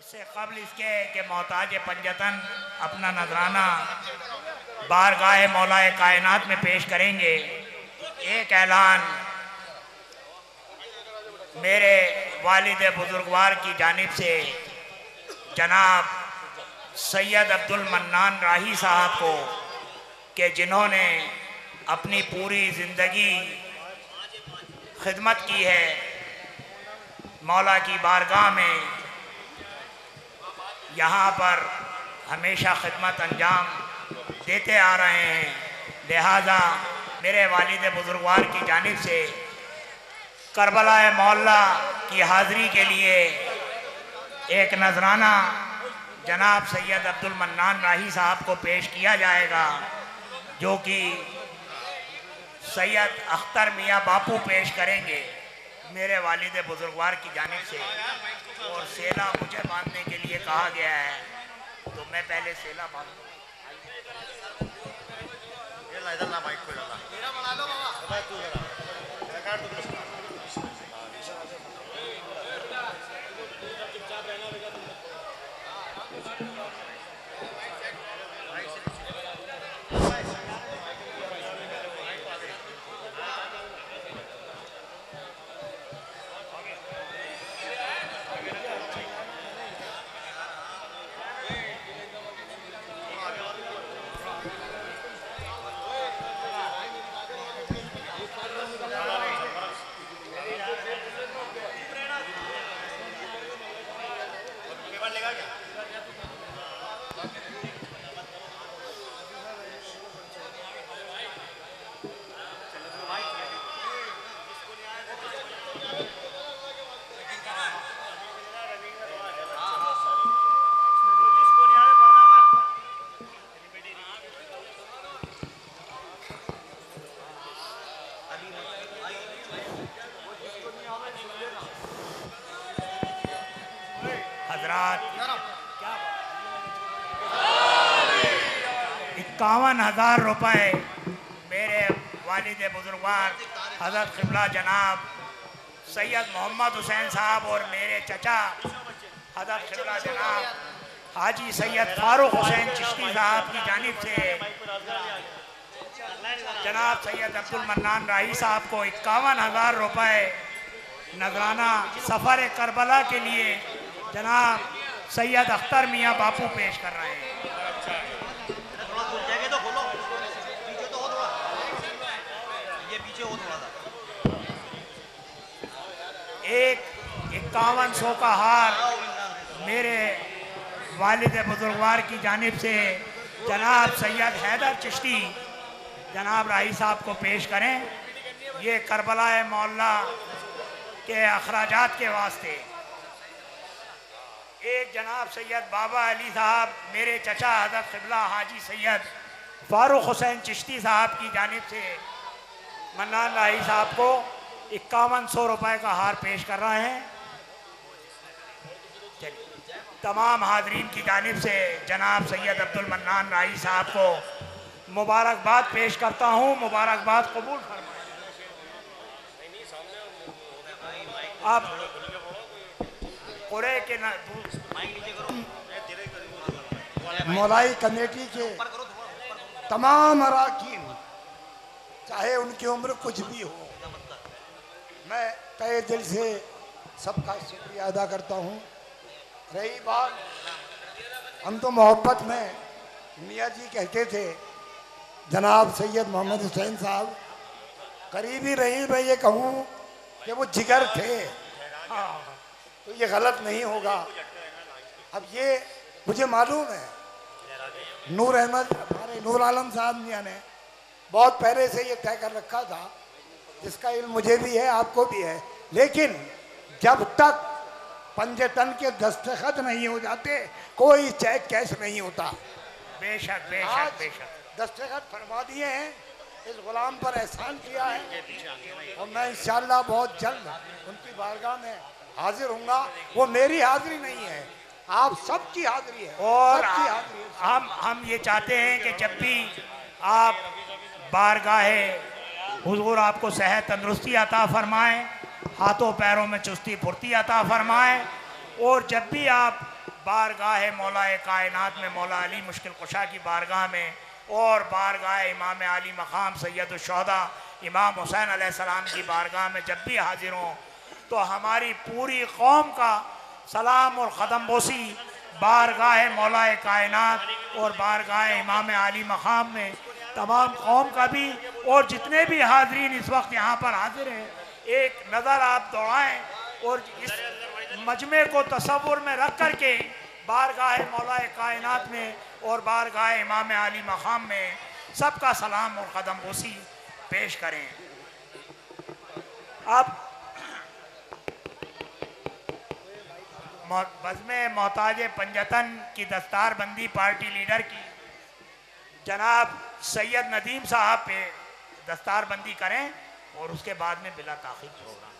उससे कबल इसके कि मोहताज पंजतन अपना नजराना बारगाह मौलाए कायनात में पेश करेंगे। एक ऐलान मेरे वालिद बुजुर्गवार की जानिब से जनाब सैयद अब्दुल मन्नान राही साहब को, कि जिन्होंने अपनी पूरी ज़िंदगी खिदमत की है मौला की बारगाह में, यहाँ पर हमेशा खिदमत अंजाम देते आ रहे हैं। लिहाजा मेरे वालिद बुजुर्गवार की जानिब से करबला मौला की हाज़िरी के लिए एक नजराना जनाब सैयद अब्दुल मन्नान राही साहब को पेश किया जाएगा, जो कि सैयद अख्तर मियाँ बापू पेश करेंगे मेरे वालिद बुजुर्गवार की जानिब से। और सेला मुझे बांधने के लिए कहा गया है, तो मैं पहले सेला बांधूँ। हजरात 51,000 रुपये मेरे वालिद बुजुर्गवार हज़रत क़िबला जनाब सैयद मोहम्मद हुसैन साहब और मेरे चचा हज़रत क़िबला जनाब हाजी सैयद फारूक हुसैन चिश्ती साहब की जानिब से जनाब सैयद अब्दुल मन्नान राही साहब को 51,000 रुपये नजराना सफ़र करबला के लिए जनाब सैयद अख्तर मियाँ बापू पेश कर रहे हैं। एक 5100 का हार मेरे वालिद बुजुर्गवार की जानिब से जनाब सैयद हैदर चिश्ती जनाब राही साहब को पेश करें। ये करबला मौला के अखराजात के वास्ते। एक जनाब सैयद बाबा अली साहब मेरे चचा हज़रत क़िबला हाजी सैयद फारूक हुसैन चिश्ती साहब की जानिब से मन्नान राही साहब को 5100 रुपये का हार पेश कर रहे हैं। तमाम हाज़रीन की जानिब से जनाब सैयद अब्दुल मन्नान राही साहब को मुबारकबाद पेश करता हूँ। मुबारकबाद कबूल फरमाएं। अब पूरे के मौलाई कमेटी के तमाम अरकान, चाहे उनकी उम्र कुछ भी हो, मैं तहे दिल से सबका शुक्रिया अदा करता हूँ। रही बात, हम तो मोहब्बत में मियाँ जी कहते थे, जनाब सैयद मोहम्मद हुसैन साहब करीबी रही, मैं ये कहूँ कि वो जिगर थे, तो ये गलत नहीं होगा। अब ये मुझे मालूम है, नूर अहमद हमारे नूर आलम साहब मियाँ ने बहुत पहले से ये तय कर रखा था, जिसका इल्म मुझे भी है, आपको भी है। लेकिन जब तक पंजतन के दस्तखत नहीं हो जाते कोई चेक कैश नहीं होता। बेशक बेशक बेशक दस्तखत फरमा दिए हैं, इस गुलाम पर एहसान किया है, और मैं इंशाअल्लाह बहुत जल्द उनकी बारगाह में हाजिर होऊंगा। वो मेरी हाजिरी नहीं है, आप सबकी हाजिरी है। और सबकी हाजिरी है। हम ये चाहते हैं कि जब भी आप बारगाहे हुजूर आपको सेहत तंदुरुस्ती अता फरमाएं, हाथों पैरों में चुस्ती फुर्ती अता फरमाएं, और जब भी आप बारगाह मौलाए कायनात में मौला अली मुश्किल कुशा की बारगाह में और बारगाह इमाम आली मकाम सैयदुश्शुहदा इमाम हुसैन अलैहिस्सलाम की बारगाह में जब भी हाजिर हों तो हमारी पूरी कौम का सलाम और ख़दम बोसी बारगाह मौलाए कायनात और बारगाह इमाम आली मकाम में तमाम कौम का भी और जितने भी हाजरीन इस वक्त यहाँ पर हाजिर हैं एक नज़र आप दौड़ाएँ और इस मजमे को तसव्वुर में रख कर के बारगाह मौलाए कायनात में और बारगाह इमाम आली मकाम में सबका सलाम और क़दम बोसी पेश करें। अब बज़्म मोहताज पंजतन की दस्तारबंदी पार्टी लीडर की जनाब सैयद नदीम साहब पे दस्तारबंदी करें और उसके बाद में बिला ताख़ीर प्रोग्राम